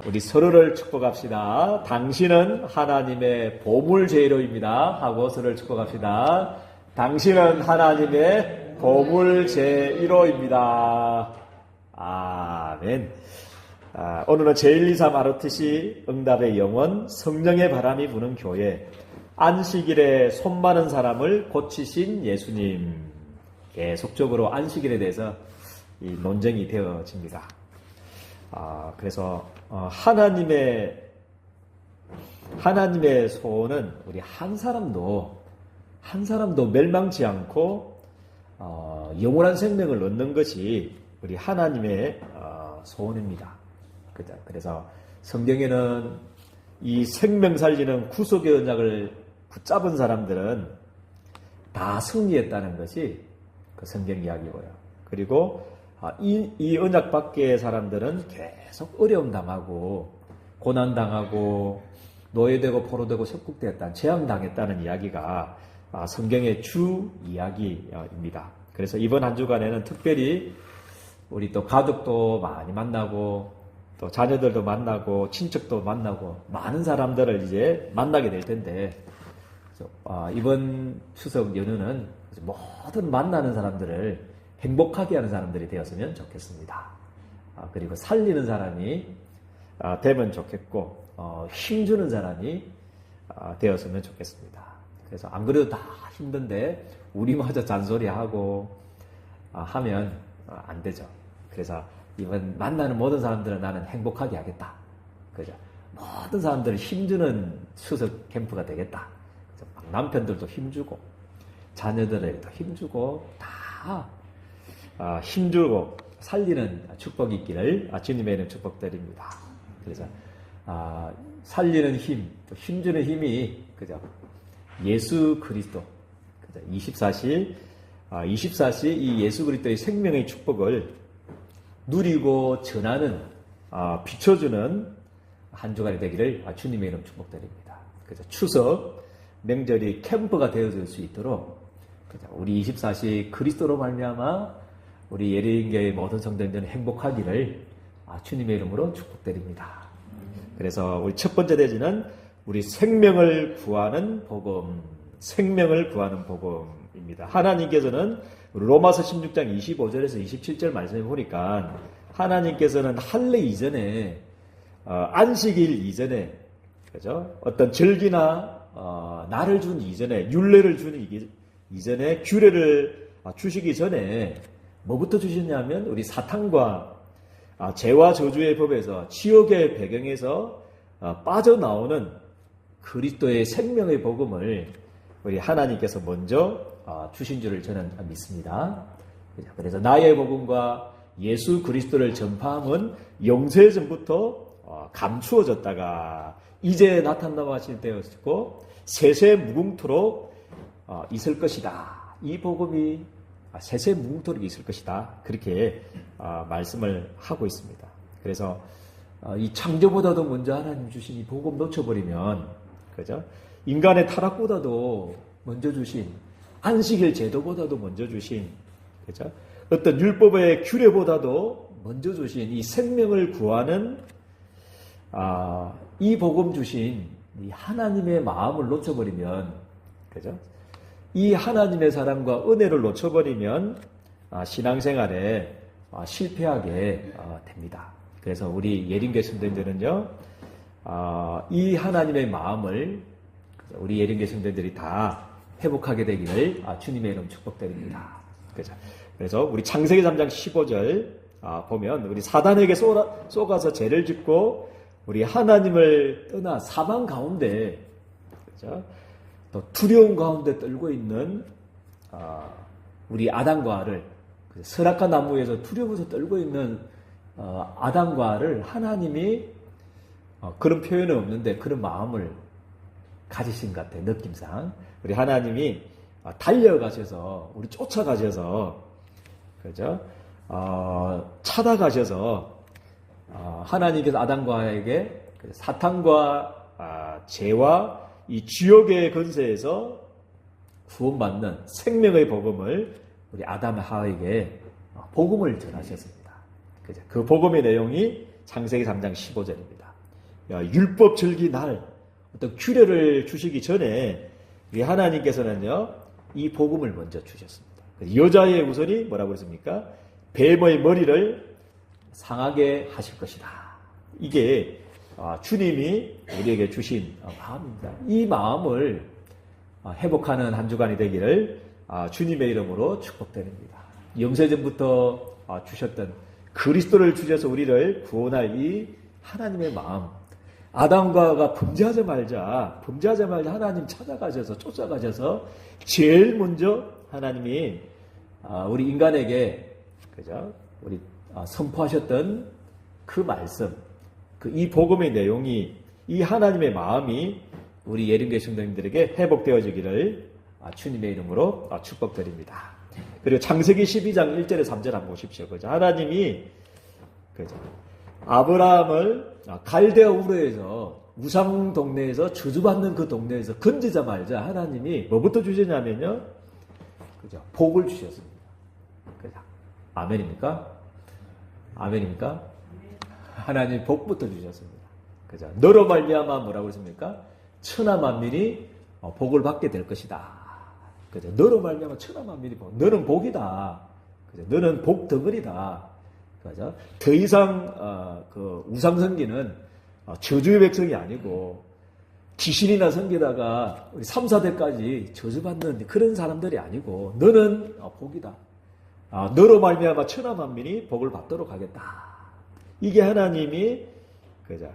우리 서로를 축복합시다. 당신은 하나님의 보물 제일호입니다. 하고 서로를 축복합시다. 당신은 하나님의 보물 제1호입니다. 아멘. 오늘은 제123 마르트시 응답의 영혼 성령의 바람이 부는 교회 안식일에 손 많은 사람을 고치신 예수님. 계속적으로 안식일에 대해서 이 논쟁이 되어집니다. 그래서 하나님의 소원은 우리 한 사람도 멸망치 않고 영원한 생명을 얻는 것이 우리 하나님의 소원입니다. 그래서 성경에는 이 생명 살리는 구속의 언약을 붙잡은 사람들은 다 승리했다는 것이 그 성경 이야기고요. 그리고 이 언약 밖의 사람들은 계속 어려움 당하고 고난 당하고 노예되고 포로되고 석국되었다, 재앙당했다는 이야기가 성경의 주 이야기입니다. 그래서 이번 한 주간에는 특별히 우리 또 가족도 많이 만나고 또 자녀들도 만나고 친척도 만나고 많은 사람들을 이제 만나게 될 텐데 이번 추석 연휴는 모든 만나는 사람들을 행복하게 하는 사람들이 되었으면 좋겠습니다. 그리고 살리는 사람이 되면 좋겠고 힘주는 사람이 되었으면 좋겠습니다. 그래서 안 그래도 다 힘든데 우리마저 잔소리하고 하면 안 되죠. 그래서 이번 만나는 모든 사람들은 나는 행복하게 하겠다. 그죠? 모든 사람들을 힘주는 추석 캠프가 되겠다. 그래서 남편들도 힘주고 자녀들에게도 힘주고 다 힘주고 살리는 축복이 있기를 주님의 이름 축복드립니다. 그래서 살리는 힘, 또 힘주는 힘이 그죠? 예수 그리스도, 그죠? 24시 이 예수 그리스도의 생명의 축복을 누리고 전하는 비춰주는 한 주간이 되기를 주님의 이름 축복드립니다. 그래서 추석 명절이 캠프가 되어질 수 있도록 그죠? 우리 24시 그리스도로 말미암아 우리 예리인교회 모든 성도님들은 행복하기를 주님의 이름으로 축복드립니다. 그래서 우리 첫 번째 대지는 우리 생명을 구하는 복음, 복음입니다. 하나님께서는 로마서 16장 25절에서 27절 말씀해 보니까 하나님께서는 할례 이전에 안식일 이전에 그죠? 어떤 절기나 날을 준 이전에 율례를 주는 이전에 규례를 주시기 전에 뭐부터 주셨냐면 우리 사탄과 죄와 저주의 법에서 지옥의 배경에서 빠져나오는 그리스도의 생명의 복음을 우리 하나님께서 먼저 주신 줄을 저는 믿습니다. 그래서 나의 복음과 예수 그리스도를 전파함은 영세전부터 감추어졌다가 이제 나타나실 때였고 세세 무궁토록 있을 것이다. 이 복음이 세세 무궁토록 있을 것이다. 그렇게 말씀을 하고 있습니다. 그래서 이 창조보다도 먼저 하나님 주신 이 복음 놓쳐버리면 그죠? 인간의 타락보다도 먼저 주신 안식일 제도보다도 먼저 주신 그죠? 어떤 율법의 규례보다도 먼저 주신 이 생명을 구하는 이 복음 주신 이 하나님의 마음을 놓쳐버리면 그죠? 이 하나님의 사랑과 은혜를 놓쳐버리면 신앙생활에 실패하게 됩니다. 그래서 우리 예린교회 성도님들은요, 이 하나님의 마음을 우리 예린교회 성도님들이 다 회복하게 되기를 주님의 이름 축복드립니다. 그래서 우리 창세기 3장 15절 보면 우리 사단에게 쏘가서 죄를 짓고 우리 하나님을 떠나 사망 가운데 그죠? 또 두려움 가운데 떨고 있는 우리 아담과 하와를 설악한 나무에서 두려워서 떨고 있는 아담과 하와를 하나님이 그런 표현은 없는데 그런 마음을 가지신 것 같아요. 느낌상 우리 하나님이 달려가셔서 우리 쫓아가셔서 그죠? 찾아가셔서 하나님께서 아담과 하와에게 사탄과 죄와 이 지옥의 권세에서 구원받는 생명의 복음을 우리 아담 하와에게 복음을 전하셨습니다. 그 복음의 내용이 창세기 3장 15절입니다. 율법 절기 날 어떤 규례를 주시기 전에 우리 하나님께서는요, 이 복음을 먼저 주셨습니다. 여자의 우선이 뭐라고 그랬습니까? 뱀의 머리를 상하게 하실 것이다. 이게 주님이 우리에게 주신 마음입니다. 이 마음을 회복하는 한 주간이 되기를 주님의 이름으로 축복드립니다. 영세전부터 주셨던 그리스도를 주셔서 우리를 구원할 이 하나님의 마음, 아담과 하와가 범죄하자 말자 하나님 찾아가셔서 쫓아가셔서 제일 먼저 하나님이 우리 인간에게 그죠? 우리 선포하셨던 그 말씀, 이 복음의 내용이, 이 하나님의 마음이 우리 예림교회 성도님들에게 회복되어지기를 주님의 이름으로 축복드립니다. 그리고 창세기 12장 1절에 3절 한번 보십시오. 그죠? 하나님이 그죠? 아브라함을 갈대아 우르에서 우상 동네에서 저주받는 그 동네에서 건지자마자 하나님이 뭐부터 주셨냐면요, 그죠? 복을 주셨습니다. 그죠? 아멘입니까? 아멘입니까? 하나님 복부터 주셨습니다. 그죠? 너로 말미암아 뭐라고 했습니까? 천하 만민이 복을 받게 될 것이다. 그죠? 너로 말미암아 천하 만민이 복. 너는 복이다. 그죠? 너는 복 덩어리다. 그죠? 더 이상 그 우상 섬기는 저주의 백성이 아니고 귀신이나 섬기다가 우리 3, 4대까지 저주받는 그런 사람들이 아니고 너는 복이다. 너로 말미암아 천하 만민이 복을 받도록 하겠다. 이게 하나님이 그죠?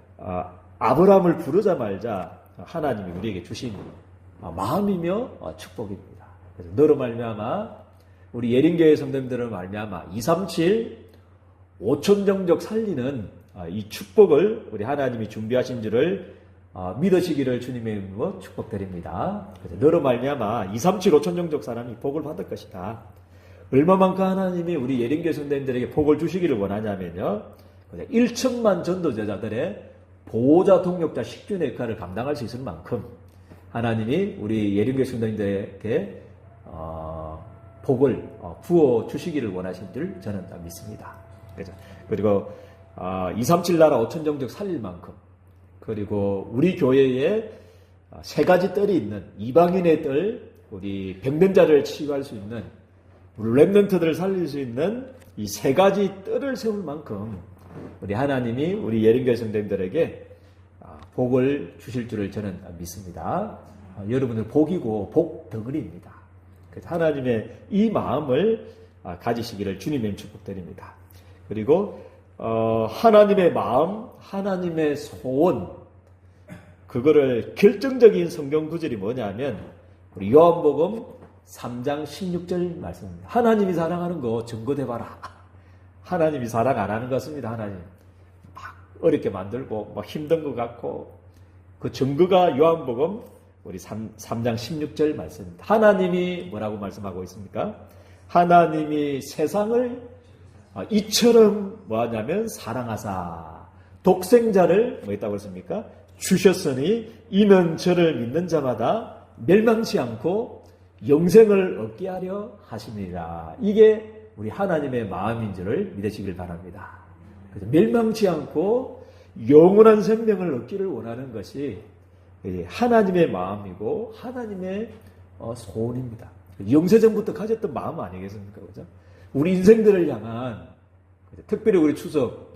아브라함을 부르자 말자 하나님이 우리에게 주신 마음이며 축복입니다. 그래서 너로 말미암아 우리 예림교회 성도님들을 말미암아 237 5천정적 살리는 이 축복을 우리 하나님이 준비하신 줄을 믿으시기를 주님의 이름으로 축복드립니다. 그래서 너로 말미암아 237 5천정적 사람이 복을 받을 것이다. 얼마만큼 하나님이 우리 예림교회 성도님들에게 복을 주시기를 원하냐면요, 1천만 전도자들의 보호자, 동역자, 식균의 역할을 감당할 수 있을 만큼 하나님이 우리 예림교회 성도님들에게 복을 부어 주시기를 원하신 줄 저는 믿습니다. 그죠? 그리고 237 나라 5천정적 살릴 만큼, 그리고 우리 교회에 세 가지 뜰이 있는 이방인의 뜰, 우리 병든 자를 치유할 수 있는 우리 랩런트들을 살릴 수 있는 이 세 가지 뜰을 세울 만큼 우리 하나님이 우리 예림교회 성도님들에게 복을 주실 줄을 저는 믿습니다. 여러분들 복이고 복 덩어리입니다. 그래서 하나님의 이 마음을 가지시기를 주님의 축복드립니다. 그리고 하나님의 마음, 하나님의 소원, 그거를 결정적인 성경 구절이 뭐냐면 우리 요한복음 3장 16절 말씀입니다. 하나님이 사랑하는 거 증거대봐라. 하나님이 사랑 안 하는 것 같습니다. 하나님 막 어렵게 만들고 막 힘든 것 같고, 그 증거가 요한복음 우리 3장 16절 말씀입니다. 하나님이 뭐라고 말씀하고 있습니까? 하나님이 세상을 이처럼 뭐하냐면 사랑하사 독생자를 뭐 했다고 했습니까? 주셨으니 이는 저를 믿는 자마다 멸망치 않고 영생을 얻게 하려 하심이라. 이게 우리 하나님의 마음인 줄을 믿으시길 바랍니다. 그래서 멸망치 않고 영원한 생명을 얻기를 원하는 것이 하나님의 마음이고 하나님의 소원입니다. 영세전부터 가졌던 마음 아니겠습니까? 그죠? 우리 인생들을 향한, 특별히 우리 추석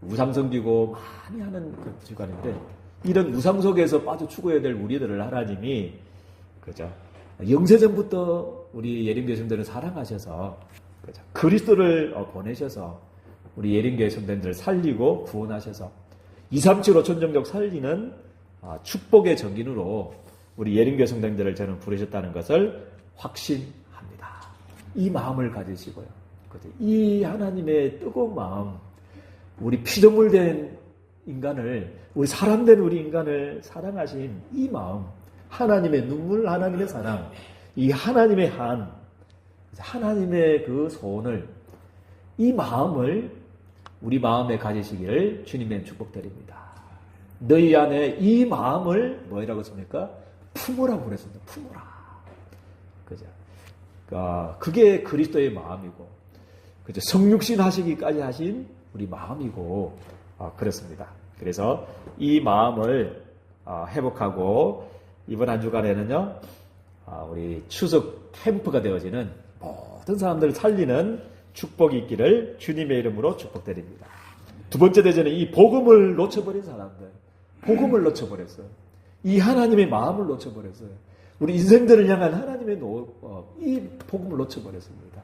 우상 섬기고 많이 하는 그 주간인데, 이런 우상 속에서 빠져 죽어야 될 우리들을 하나님이 그죠? 영세전부터 우리 예림교회 성도들을 사랑하셔서 그죠? 그리스도를 보내셔서 우리 예림교회 성도들을 살리고 구원하셔서 237 5천정적 살리는 축복의 정인으로 우리 예림교회 성도들을 저는 부르셨다는 것을 확신합니다. 이 마음을 가지시고요. 이 하나님의 뜨거운 마음, 우리 피조물된 인간을, 우리 사람된 우리 인간을 사랑하신 이 마음, 하나님의 눈물, 하나님의 사랑, 이 하나님의 하나님의 그 소원을, 이 마음을 우리 마음에 가지시기를 주님의 축복드립니다. 너희 안에 이 마음을 뭐라고 했습니까? 품으라고 그랬습니다. 품으라. 그죠? 그게 그리스도의 마음이고, 그죠? 성육신 하시기까지 하신 우리 마음이고, 그렇습니다. 그래서 이 마음을 회복하고 이번 한 주간에는요, 우리 추석 캠프가 되어지는 모든 사람들을 살리는 축복이 있기를 주님의 이름으로 축복드립니다. 두 번째 대전에 이 복음을 놓쳐버린 사람들, 복음을 놓쳐버렸어요. 이 하나님의 마음을 놓쳐버렸어요. 우리 인생들을 향한 하나님의 이 복음을 놓쳐버렸습니다.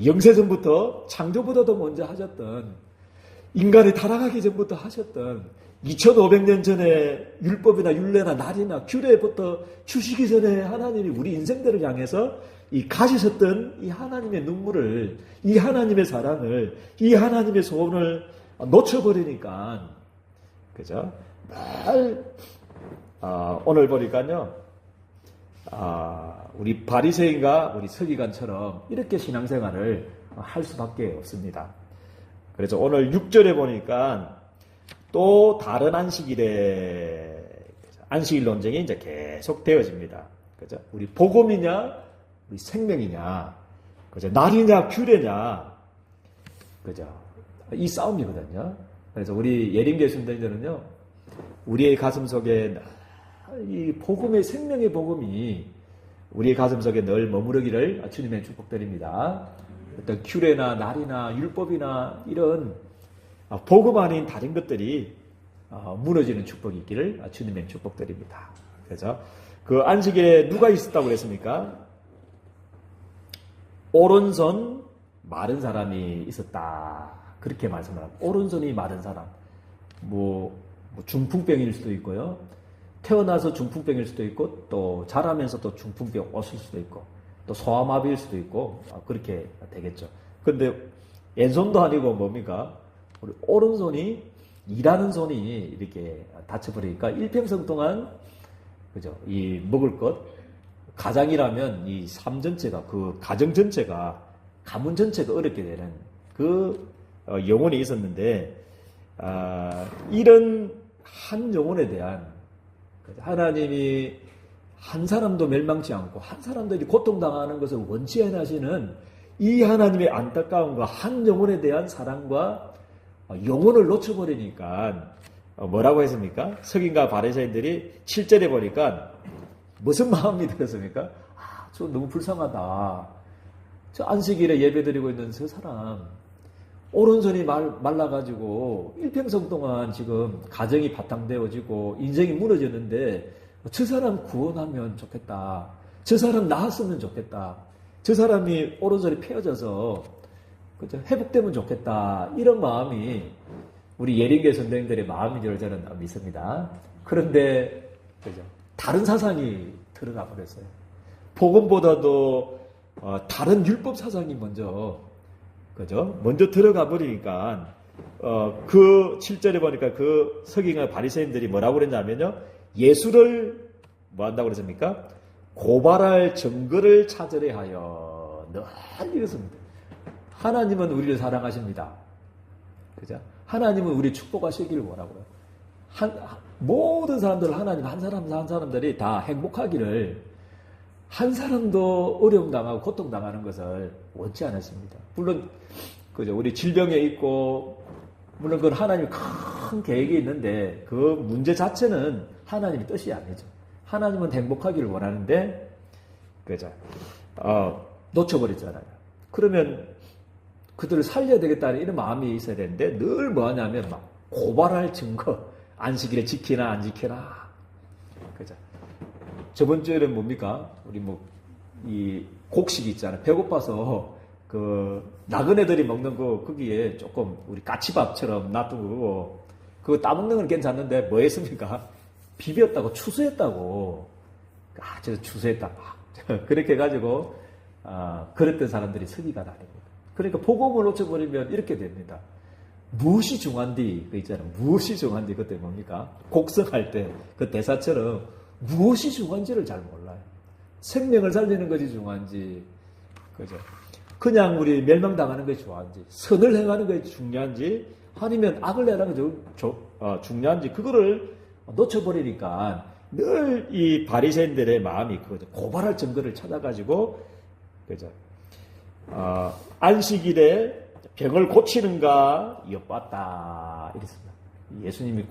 영세전부터 창조보다도 먼저 하셨던, 인간이 타락하기 전부터 하셨던 2500년 전에 율법이나 율례나 날이나 규례부터 주시기 전에 하나님이 우리 인생들을 향해서 이 가지셨던 이 하나님의 눈물을, 이 하나님의 사랑을, 이 하나님의 소원을 놓쳐버리니까, 그죠? 오늘 보니까요, 우리 바리새인과 우리 서기관처럼 이렇게 신앙생활을 할 수밖에 없습니다. 그래서 오늘 6절에 보니까 또 다른 안식일의 안식일 논쟁이 이제 계속 되어집니다. 그죠? 우리 복음이냐, 우리 생명이냐, 그죠? 날이냐, 규례냐, 그죠? 이 싸움이거든요. 그래서 우리 예림교회 순례자는요, 우리의 가슴 속에 이 복음의 생명의 복음이 우리의 가슴 속에 늘 머무르기를 주님의 축복드립니다. 어떤 규례나 날이나 율법이나 이런 복음 아닌 다른 것들이 무너지는 축복이 있기를 주님의 축복드립니다. 그래서 그 안식일에 누가 있었다고 그랬습니까? 오른손 마른 사람이 있었다. 그렇게 말씀을 합니다. 오른손이 마른 사람. 뭐 중풍병일 수도 있고요. 태어나서 중풍병일 수도 있고, 또 자라면서 또 중풍병 왔을 수도 있고, 또 소아마비일 수도 있고, 그렇게 되겠죠. 근데 왼손도 아니고 뭡니까? 우리 오른손이, 일하는 손이 이렇게 다쳐버리니까 일평생 동안, 그죠? 이 먹을 것, 가장이라면 이 삶 전체가, 그 가정 전체가, 가문 전체가 어렵게 되는 그 영혼이 있었는데, 이런 한 영혼에 대한 하나님이 한 사람도 멸망치 않고 한 사람들이 고통당하는 것을 원치 않으시는 이 하나님의 안타까움과 한 영혼에 대한 사랑과 영혼을 놓쳐버리니까 뭐라고 했습니까? 서기관과 바리새인들이 7절에 보니까 무슨 마음이 들었습니까? 저 너무 불쌍하다. 저 안식일에 예배드리고 있는 저 사람 오른손이 말라가지고 일평생 동안 지금 가정이 바탕되어지고 인생이 무너졌는데 저 사람 구원하면 좋겠다. 저 사람 나았으면 좋겠다. 저 사람이 오른손이 펴져서 그죠? 회복되면 좋겠다. 이런 마음이 우리 예린교회 선생님들의 마음인 줄 저는 믿습니다. 그런데 그죠? 다른 사상이 들어가 버렸어요. 복음보다도 다른 율법 사상이 먼저 그죠? 먼저 들어가 버리니까, 그 7절에 보니까 그 서기관 바리새인들이 뭐라고 그랬냐면요. 예수를 뭐 한다고 그랬습니까? 고발할 증거를 찾으려 하여 늘 이렇습니다. 하나님은 우리를 사랑하십니다. 그죠? 하나님은 우리 축복하시기를 원하고요. 모든 사람들, 하나님 한 사람들이 다 행복하기를, 한 사람도 어려움 당하고 고통 당하는 것을 원치 않았습니다. 물론 그죠, 우리 질병에 있고 물론 그건 하나님의 큰 계획이 있는데 그 문제 자체는 하나님의 뜻이 아니죠. 하나님은 행복하기를 원하는데 그죠, 놓쳐버렸잖아요. 그러면 그들을 살려야 되겠다는 이런 마음이 있어야 되는데 늘 뭐하냐면 막 고발할 증거, 안식일에 지키나 안 지키나, 그죠. 저번 주에는 뭡니까? 우리 이 곡식 있잖아요. 배고파서 그 나그네들이 먹는 거 거기에 조금 우리 까치밥처럼 놔두고 그거 따먹는 건 괜찮는데 뭐 했습니까? 비볐다고 추수했다고. 저 추수했다. 그렇게 해가지고 그랬던 사람들이 서기관 아닙니다. 그러니까 복음을 놓쳐버리면 이렇게 됩니다. 무엇이 중요한디 그 있잖아요. 무엇이 중요한디 그때 뭡니까? 곡성할 때 그 대사처럼 무엇이 중요한지를 잘 몰라요. 생명을 살리는 것이 중요한지, 그죠? 그냥 우리 멸망당하는 것이 중요한지, 선을 행하는 것이 중요한지, 아니면 악을 행하는 것이 중요한지, 그거를 놓쳐버리니까 늘 이 바리새인들의 마음이 그거죠. 고발할 증거를 찾아가지고, 그죠? 안식일에 병을 고치는가 엿봤다 이랬습니다. 예수님이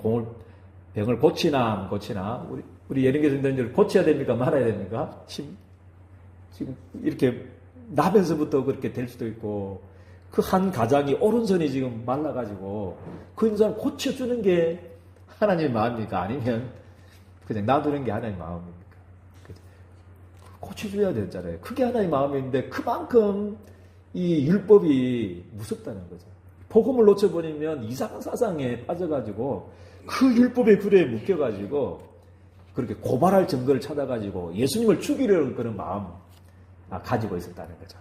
병을 고치나 안 고치나 우리 예림교 성도님들 고쳐야 됩니까 말아야 됩니까? 지금 이렇게 나면서부터 그렇게 될 수도 있고 그 한 가장이 오른손이 지금 말라가지고 그 인사를 고쳐주는 게 하나님의 마음입니까? 아니면 그냥 놔두는 게 하나님의 마음입니까? 고쳐줘야 되잖아요. 그게 하나님의 마음인데 그만큼 이 율법이 무섭다는 거죠. 복음을 놓쳐버리면 이상한 사상에 빠져가지고 그 율법의 굴에 묶여가지고 그렇게 고발할 증거를 찾아가지고 예수님을 죽이려는 그런 마음 가지고 있었다는 거죠.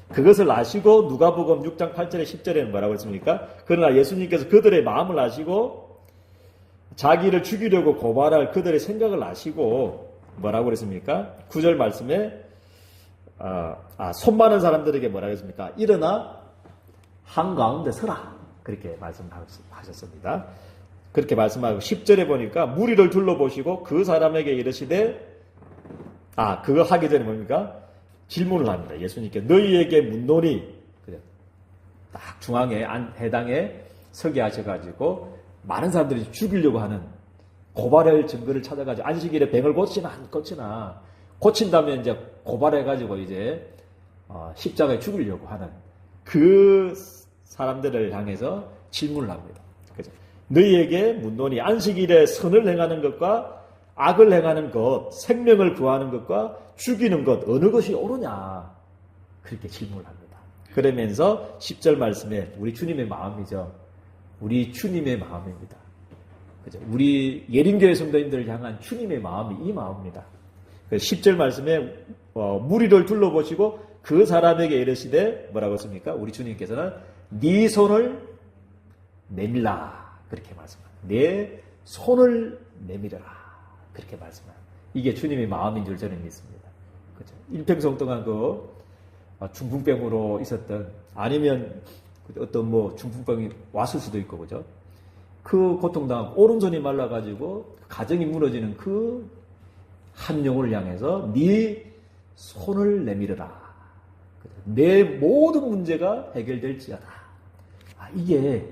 그것을 아시고 누가복음 6장 8절에 10절에는 뭐라고 했습니까? 그러나 예수님께서 그들의 마음을 아시고 자기를 죽이려고 고발할 그들의 생각을 아시고 뭐라고 그랬습니까? 9절 말씀에 손 많은 사람들에게 뭐라고 했습니까? 일어나 한가운데 서라. 그렇게 말씀하셨습니다. 그렇게 말씀하고 10절에 보니까 무리를 둘러보시고 그 사람에게 이르시되 그거 하기 전에 뭡니까? 질문을 합니다. 예수님께 너희에게 묻노니 딱 중앙에 해당에 서게 하셔가지고 많은 사람들이 죽이려고 하는 고발할 증거를 찾아가지고 안식일에 병을 고치나 안 고치나 고친다면 이제 고발해가지고 이제 십자가에 죽이려고 하는 그 사람들을 향해서 질문을 합니다. 그죠? 너희에게 묻노니 안식일에 선을 행하는 것과 악을 행하는 것, 생명을 구하는 것과 죽이는 것 어느 것이 옳으냐 그렇게 질문을 합니다. 그러면서 10절 말씀에 우리 주님의 마음이죠. 우리 주님의 마음입니다. 그죠? 우리 예림교회 성도님들을 향한 주님의 마음이 이 마음입니다. 10절 말씀에 무리를 둘러보시고 그 사람에게 이르시되 뭐라고 했습니까? 우리 주님께서는 네 손을 내밀라 그렇게 말씀합니다. 내 손을 내밀어라 그렇게 말씀합니다. 이게 주님의 마음인 줄 저는 믿습니다. 그죠? 일평생 동안 중풍병으로 있었던 아니면 어떤 중풍병이 왔을 수도 있고 그죠? 그 고통당한 오른손이 말라가지고 가정이 무너지는 그 한 영혼을 향해서 네 손을 내밀어라. 내 모든 문제가 해결될지어다. 이게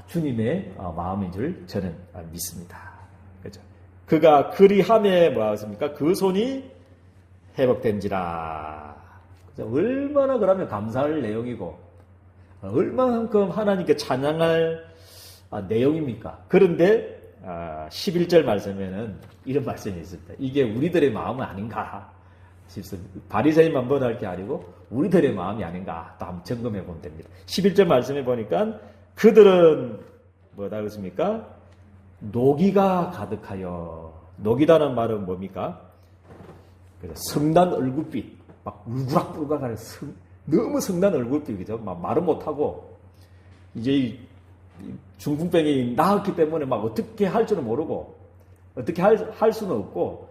주님의 마음인 줄 저는 믿습니다. 그죠? 그가 그리함에 뭐라고 했습니까? 그 손이 회복된지라. 그죠? 얼마나 그러면 감사할 내용이고 얼마만큼 하나님께 찬양할 내용입니까? 그런데 11절 말씀에는 이런 말씀이 있습니다. 이게 우리들의 마음은 아닌가 싶습니다. 바리새인만 번할 게 아니고 우리들의 마음이 아닌가 또 한번 점검해 보면 됩니다. 11절 말씀에 보니까 그들은 뭐다 그랬습니까? 노기가 가득하여. 노기다는 말은 뭡니까? 성난 얼굴빛 막 울그락불그락하는 너무 성난 얼굴빛이죠. 막 말은 못하고 이제 중풍병이 나았기 때문에 막 어떻게 할 줄은 모르고 어떻게 할 수는 없고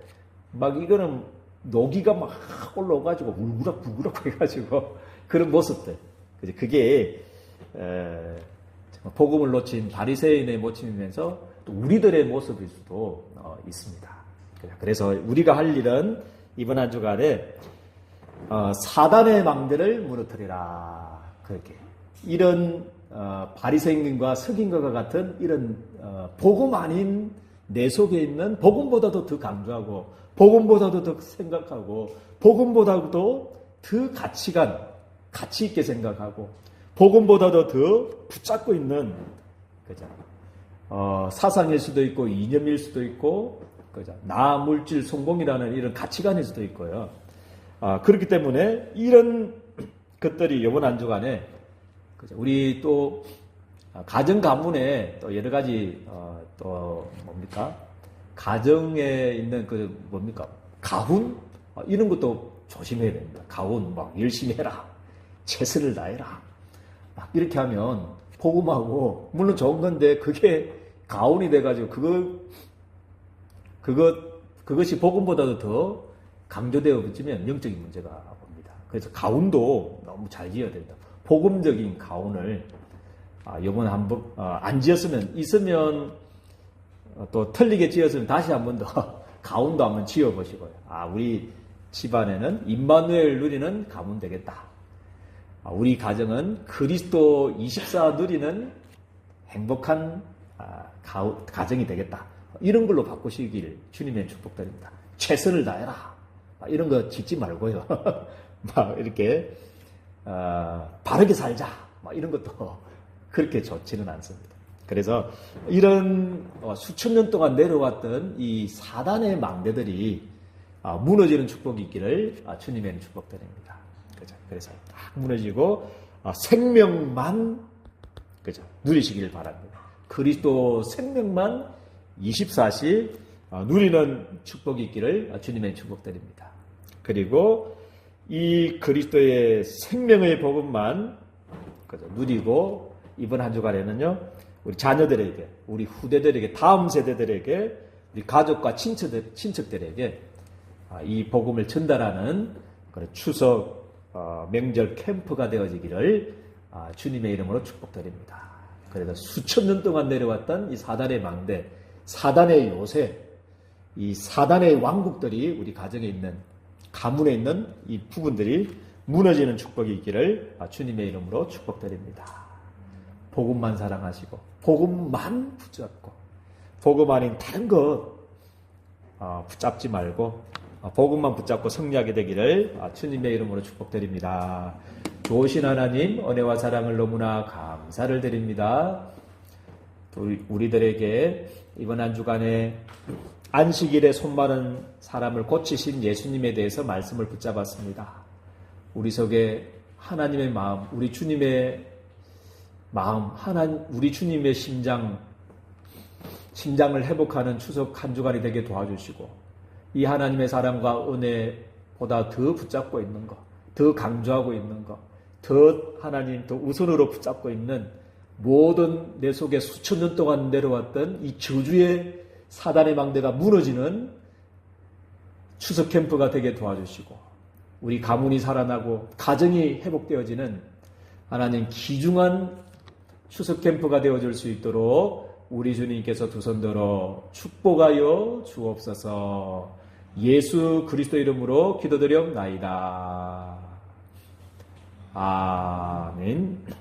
막 이거는 노기가 막 올라오가지고 울그락불그락 해가지고 그런 모습들. 그게 복음을 놓친 바리새인의 모습이면서 또 우리들의 모습일 수도 있습니다. 그래서 우리가 할 일은 이번 한 주간에 사단의 망대를 무너뜨리라. 그렇게 이런 바리새인과 서긴과가 같은 이런 복음 아닌 내 속에 있는 복음보다도 더 강조하고 복음보다도 더 생각하고 복음보다도 더 가치 있게 생각하고 복음보다도 더 붙잡고 있는 그죠? 사상일 수도 있고 이념일 수도 있고 그죠? 나 물질 성공이라는 이런 가치관일 수도 있고요. 그렇기 때문에 이런 것들이 이번 한 주간에 그죠? 우리 또 가정 가문에 또 여러 가지 또 뭡니까? 가정에 있는 가훈 이런 것도 조심해야 됩니다. 가훈 막 열심히 해라, 최선을 다해라. 막 이렇게 하면 복음하고 물론 좋은 건데 그게 가훈이 돼가지고 그것이 복음보다도 더 강조되어 붙이면 영적인 문제가 옵니다. 그래서 가훈도 너무 잘 지어야 됩니다. 복음적인 가훈을 이번에 한번 안 지었으면 있으면 또 틀리게 지었으면 다시 한 번 더 가훈도 한번 지어보시고요. 우리 집안에는 임마누엘 누리는 가문 되겠다. 우리 가정은 그리스도 24 누리는 행복한 가정이 되겠다. 이런 걸로 바꾸시길 주님의 축복드립니다. 최선을 다해라. 이런 거 짓지 말고요. 막 이렇게 바르게 살자. 막 이런 것도 그렇게 좋지는 않습니다. 그래서 이런 수천 년 동안 내려왔던 이 사단의 망대들이 무너지는 축복이 있기를 주님의 축복드립니다. 그죠? 그래서 딱 무너지고 생명만 그죠? 누리시길 바랍니다. 그리스도 생명만 24시 누리는 축복이 있기를 주님의 축복드립니다. 그리고 이 그리스도의 생명의 복음만 그죠? 누리고 이번 한 주간에는요 우리 자녀들에게, 우리 후대들에게, 다음 세대들에게, 우리 가족과 친척들에게 이 복음을 전달하는 추석 명절 캠프가 되어지기를 주님의 이름으로 축복드립니다. 그래서 수천 년 동안 내려왔던 이 사단의 망대, 사단의 요새, 이 사단의 왕국들이 우리 가정에 있는, 가문에 있는 이 부분들이 무너지는 축복이 있기를 주님의 이름으로 축복드립니다. 복음만 사랑하시고 복음만 붙잡고 복음 아닌 다른 것 붙잡지 말고 복음만 붙잡고 승리하게 되기를 주님의 이름으로 축복드립니다. 좋으신 하나님 은혜와 사랑을 너무나 감사를 드립니다. 우리들에게 이번 한 주간에 안식일에 손마른 사람을 고치신 예수님에 대해서 말씀을 붙잡았습니다. 우리 속에 하나님의 마음, 우리 주님의 마음, 우리 주님의 심장을 회복하는 추석 한 주간이 되게 도와주시고 이 하나님의 사랑과 은혜보다 더 붙잡고 있는 것, 더 강조하고 있는 것, 하나님 더 우선으로 붙잡고 있는 모든 내 속에 수천 년 동안 내려왔던 이 저주의 사단의 망대가 무너지는 추석 캠프가 되게 도와주시고 우리 가문이 살아나고 가정이 회복되어지는 하나님 귀중한 추석 캠프가 되어줄 수 있도록 우리 주님께서 두 손 들어 축복하여 주옵소서. 예수 그리스도 이름으로 기도드렸나이다. 아멘.